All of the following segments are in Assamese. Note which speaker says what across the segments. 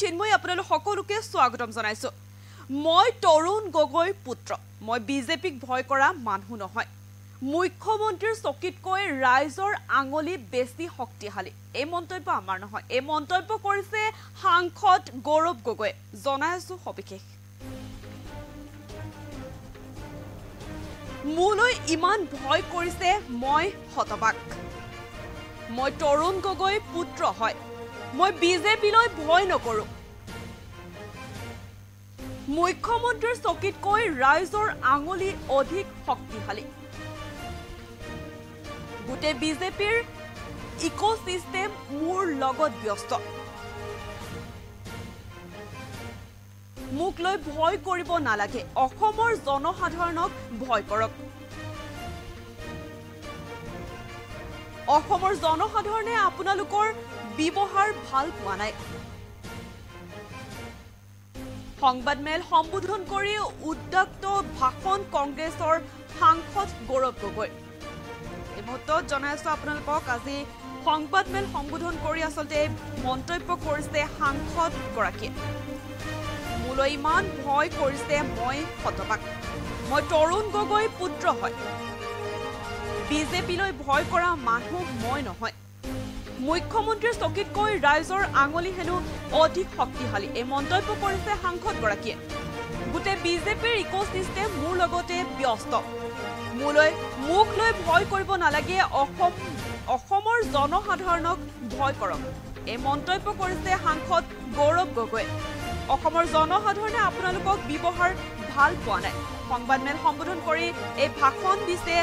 Speaker 1: চিন্ময় আপোনালোক সকলোকে স্বাগতম জনাইছো। মই তৰুণ গগৈ পুত্ৰ। মই বিজেপিক ভয় কৰা মানুহ নহয়। মুখ্যমন্ত্ৰীৰ চকীতকৈ ৰাইজৰ আঙুলি বেছি শক্তিশালী। এই মন্তব্য আমাৰ নহয়। এই মন্তব্য কৰিছে সাংসদ গৌৰৱ গগৈ। জনাইছো সবিশেষ। মোলৈ ইমান ভয় কৰিছে মই হতবাক। মই তৰুণ গগৈ পুত্ৰ হয়। মই বিজেপিলৈ ভয় নকৰো। মুখ্যমন্ত্ৰীৰ চকীতকৈ ৰাইজৰ আঙুলি অধিক শক্তিশালী। গোটেই বিজেপিৰ ইকোচিষ্টেম মোৰ লগত ব্যস্ত। মোক লৈ ভয় কৰিব নালাগে। অসমৰ জনসাধাৰণক ভয় কৰক। অসমৰ জনসাধাৰণে আপোনালোকৰ ব্যৱহাৰ ভাল পোৱা নাই। সংবাদমেল সম্বোধন কৰি উদ্যক্ত ভাষণ কংগ্ৰেছৰ সাংসদ গৌৰৱ গগৈ। এই মুহূৰ্তত জনাইছো আপোনালোকক আজি সংবাদমেল সম্বোধন কৰি আচলতে মন্তব্য কৰিছে সাংসদগৰাকীয়ে। মোলৈ ইমান ভয় কৰিছে মই হতবাক। মই তৰুণ গগৈ পুত্ৰ হয়। বিজেপিলৈ ভয় কৰা মানুহ মই নহয়। মুখ্যমন্ত্ৰীৰ চকীতকৈ ৰাইজৰ আঙুলি হেনো অধিক শক্তিশালী। এই মন্তব্য কৰিছে সাংসদগৰাকীয়ে। গোটেই বিজেপিৰ ইকোচিষ্টেম মোৰ লগতে ব্যস্ত। মোক লৈ ভয় কৰিব নালাগে। অসমৰ জনসাধাৰণক ভয় কৰক। এই মন্তব্য কৰিছে সাংসদ গৌৰৱ গগৈ। অসমৰ জনসাধাৰণে আপোনালোকক ব্যৱহাৰ ভাল পোৱা নাই। সংবাদমেল সম্বোধন কৰি এই ভাষণ দিছে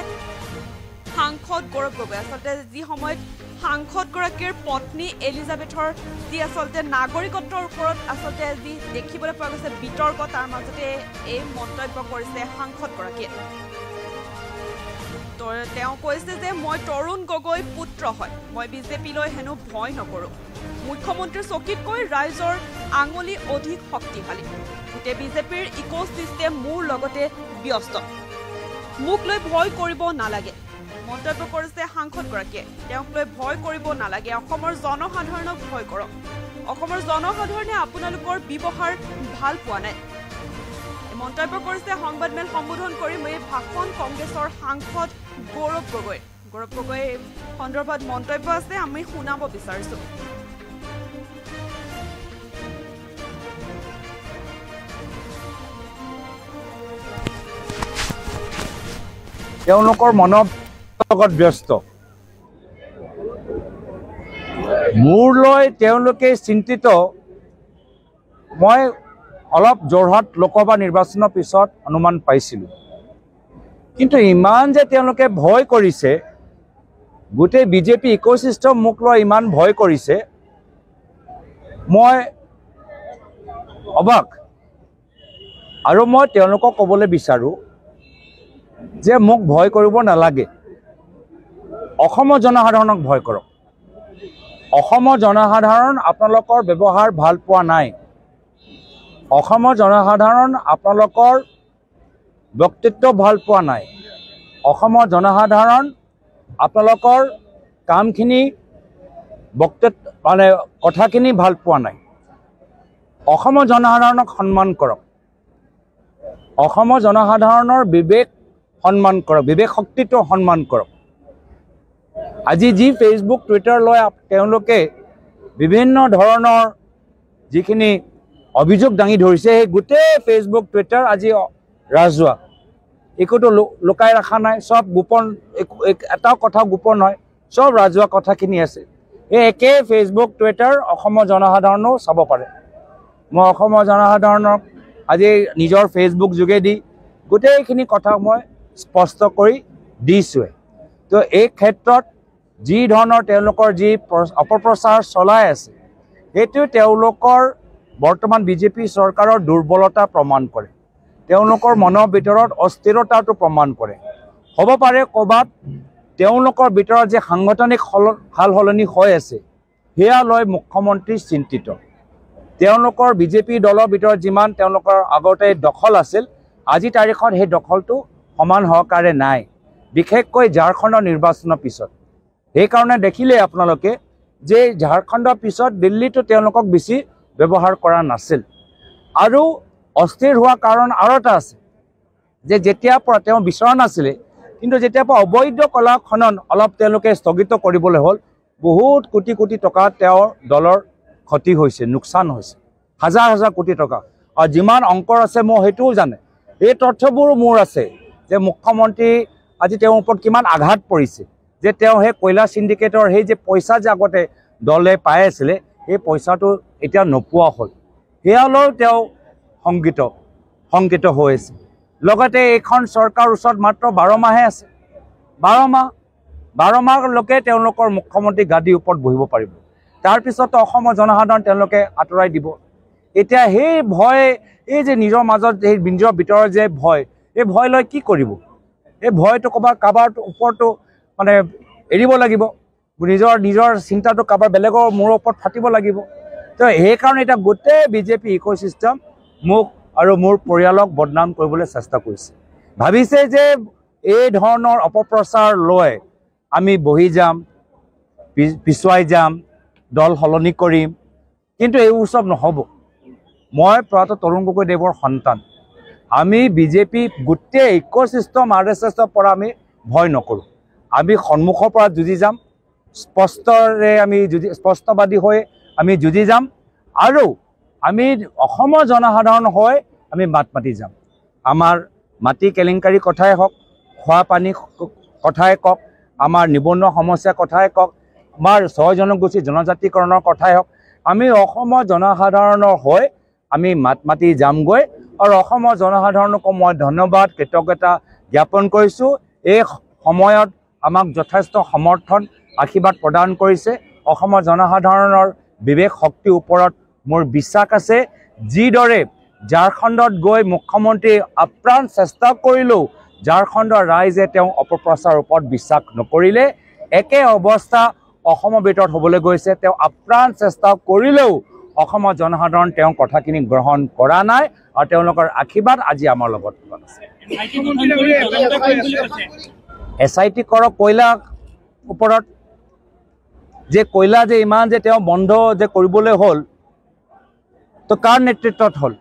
Speaker 1: সাংসদ গৌৰৱ গগৈ। আচলতে যি সময়ত সাংসদগৰাকীৰ পত্নী এলিজাবেথৰ যি আচলতে নাগৰিকত্বৰ ওপৰত আচলতে যি দেখিবলৈ পোৱা গৈছে বিতৰ্ক, তাৰ মাজতে এই মন্তব্য কৰিছে সাংসদগৰাকীয়ে। তেওঁ কৈছে যে মই তৰুণ গগৈ পুত্ৰ হয়। মই বিজেপিলৈ হেনো ভয় নকৰো। মুখ্যমন্ত্ৰীৰ চকীতকৈ ৰাইজৰ আঙুলি অধিক শক্তিশালী। গোটেই বিজেপিৰ ইকোচিষ্টেম মোৰ লগতে ব্যস্ত। মোক লৈ ভয় কৰিব নালাগে। মন্তব্য কৰিছে সাংসদগৰাকীয়ে। তেওঁক লৈ ভয় কৰিব নালাগে। অসমৰ জনসাধাৰণক ভয় কৰক। অসমৰ জনসাধাৰণে আপোনালোকৰ ব্যৱহাৰ ভাল পোৱা নাই। মন্তব্য কৰিছে সংবাদমেল সম্বোধন কৰি এই ভাষণ কংগ্ৰেছৰ সাংসদ গৌৰৱ গগৈ। গৌৰৱ গগৈ সন্দৰ্ভত মন্তব্য আছে, আমি শুনাব বিচাৰিছো।
Speaker 2: তেওঁলোকৰ মনৰ লগত ব্যস্ত। মোৰ লৈ তেওঁলোকে চিন্তিত। মই অলপ যোৰহাট লোকসভা নিৰ্বাচনৰ পিছত অনুমান পাইছিলোঁ। কিন্তু ইমান যে তেওঁলোকে ভয় কৰিছে, গোটেই বিজেপি ইকোচিষ্টেম মোক লৈ ইমান ভয় কৰিছে, মই অবাক। আৰু মই তেওঁলোকক ক'বলৈ বিচাৰোঁ যে মোক ভয় কৰিব নালাগে। অসমৰ জনসাধাৰণক ভয় কৰক। অসমৰ জনসাধাৰণ আপোনালোকৰ ব্যৱহাৰ ভাল পোৱা নাই। অসমৰ জনসাধাৰণ আপোনালোকৰ ব্যক্তিত্ব ভাল পোৱা নাই। অসমৰ জনসাধাৰণ আপোনালোকৰ কামখিনি কথাখিনি ভাল পোৱা নাই। অসমৰ জনসাধাৰণক সন্মান কৰক। অসমৰ জনসাধাৰণৰ বিবেক সন্মান কৰক। বিবেক শক্তিটো সন্মান কৰক। আজি যি ফেচবুক টুইটাৰ লৈ তেওঁলোকে বিভিন্ন ধৰণৰ যিখিনি অভিযোগ দাঙি ধৰিছে, সেই গোটেই ফেচবুক টুইটাৰ আজি ৰাজহুৱা। একোতো লুকাই ৰখা নাই। চব গোপন, এটাও কথা গোপন নহয়। চব ৰাজহুৱা কথাখিনি আছে। এই একে ফেচবুক টুইটাৰ অসমৰ জনসাধাৰণেও চাব পাৰে। মই অসমৰ জনসাধাৰণক আজি নিজৰ ফেচবুক যোগেদি গোটেইখিনি কথা মই স্পষ্ট কৰি দিছোঁৱে। তো এই ক্ষেত্ৰত যি ধৰণৰ তেওঁলোকৰ যি অপপ্ৰচাৰ চলাই আছে, সেইটো তেওঁলোকৰ বৰ্তমান বিজেপি চৰকাৰৰ দুৰ্বলতা প্ৰমাণ কৰে। তেওঁলোকৰ মনৰ ভিতৰত অস্থিৰতাটো প্ৰমাণ কৰে। হ'ব পাৰে ক'ৰবাত তেওঁলোকৰ ভিতৰত যে সাংগঠনিক সাল সলনি হৈ আছে, সেয়া লৈ মুখ্যমন্ত্ৰী চিন্তিত। তেওঁলোকৰ বিজেপি দলৰ ভিতৰত যিমান তেওঁলোকৰ আগতে দখল আছিল, আজি তাৰিখত সেই দখলটো সমান সহকাৰে নাই, বিশেষকৈ ঝাৰখণ্ডৰ নিৰ্বাচনৰ পিছত। সেইকাৰণে দেখিলে আপোনালোকে যে ঝাৰখণ্ডৰ পিছত দিল্লীতো তেওঁলোকক বেছি ব্যৱহাৰ কৰা নাছিল। আৰু অস্থিৰ হোৱা কাৰণ আৰু এটা আছে যে যেতিয়াৰ পৰা তেওঁ বিচৰা নাছিলে, কিন্তু যেতিয়াৰ পৰা অবৈধ কলা খনন অলপ তেওঁলোকে স্থগিত কৰিবলৈ হ'ল, বহুত কোটি কোটি টকা তেওঁৰ দলৰ ক্ষতি হৈছে, লোকচান হৈছে, হাজাৰ হাজাৰ কোটি টকা। আৰু যিমান অংকৰ আছে মই সেইটোও জানে, এই তথ্যবোৰো মোৰ আছে যে মুখ্যমন্ত্ৰী আজি তেওঁৰ ওপৰত কিমান আঘাত পৰিছে, যে তেওঁ সেই কয়লা চিণ্ডিকেটৰ সেই যে পইচা যে আগতে দলে পাই আছিলে, সেই পইচাটো এতিয়া নোপোৱা হ'ল, সেয়ালৈও তেওঁ শংকিত হৈ আছে। লগতে এইখন চৰকাৰৰ ওচৰত মাত্ৰ 12 মাহে আছে, 12 মাহলৈকে তেওঁলোকৰ মুখ্যমন্ত্ৰী গাদীৰ ওপৰত বহিব পাৰিব। তাৰপিছত অসমৰ জনসাধাৰণ তেওঁলোকে আঁতৰাই দিব। এতিয়া সেই ভয়, এই যে নিজৰ মাজত সেই নিজৰ ভিতৰৰ যে ভয়, এই ভয় লৈ কি কৰিব? এই ভয়টো কাৰোবাৰ ওপৰতো মানে এৰিব লাগিব, নিজৰ চিন্তাটো কাৰোবাৰ বেলেগৰ মূৰৰ ওপৰত ফাটিব লাগিব। তো সেইকাৰণে এতিয়া গোটেই বিজেপি ইক'চিষ্টেম মোক আৰু মোৰ পৰিয়ালক বদনাম কৰিবলৈ চেষ্টা কৰিছে। ভাবিছে যে এই ধৰণৰ অপপ্ৰচাৰ লৈ আমি বহি যাম, পিছুৱাই যাম, দল সলনি কৰিম, কিন্তু এইবোৰ চব নহ'ব। মই প্ৰয়াত তৰুণ গগৈদেৱৰ সন্তান। আমি বিজেপি গোটেই ইক'চিষ্টেম RSSৰ পৰা আমি ভয় নকৰোঁ। আমি সন্মুখৰ পৰা যুঁজি যাম, স্পষ্টবাদী হৈ আমি যুঁজি যাম, আৰু আমি অসমৰ জনসাধাৰণ হৈ আমি মাত মাতি যাম। আমাৰ মাটি কেলেংকাৰী কথাই হওক, খোৱা পানী কথাই কওক, আমাৰ নিবনুৱা সমস্যাৰ কথাই কওক, আমাৰ 6 জনগোষ্ঠী জনজাতিকৰণৰ কথাই হওক, আমি অসমৰ জনসাধাৰণৰ হৈ আমি মাত মাতি যামগৈ। আৰু অসমৰ জনসাধাৰণকো মই ধন্যবাদ, কৃতজ্ঞতা জ্ঞাপন কৰিছোঁ। এই সময়ত আমাক যথেষ্ট সমৰ্থন, আশীৰ্বাদ প্ৰদান কৰিছে। অসমৰ জনসাধাৰণৰ বিবেক শক্তিৰ ওপৰত মোৰ বিশ্বাস আছে। যিদৰে ঝাৰখণ্ডত গৈ মুখ্যমন্ত্ৰী আপ্ৰাণ চেষ্টা কৰিলেও ঝাৰখণ্ডৰ ৰাইজে তেওঁ অপপ্ৰচাৰৰ ওপৰত বিশ্বাস নকৰিলে, একে অৱস্থা অসমৰ ভিতৰত হ'বলৈ গৈছে। তেওঁ আপ্ৰাণ চেষ্টা কৰিলেও অসমৰ জনসাধাৰণ তেওঁৰ কথাখিনি গ্ৰহণ কৰা নাই, আৰু তেওঁলোকৰ আশীৰ্বাদ আজি আমাৰ লগত আছে। SIT কৰক কয়লাৰ ওপৰত, যে কয়লা যে ইমান যে তেওঁ বন্ধ যে কৰিবলৈ হ'ল, তো কাৰ নেতৃত্বত হ'ল?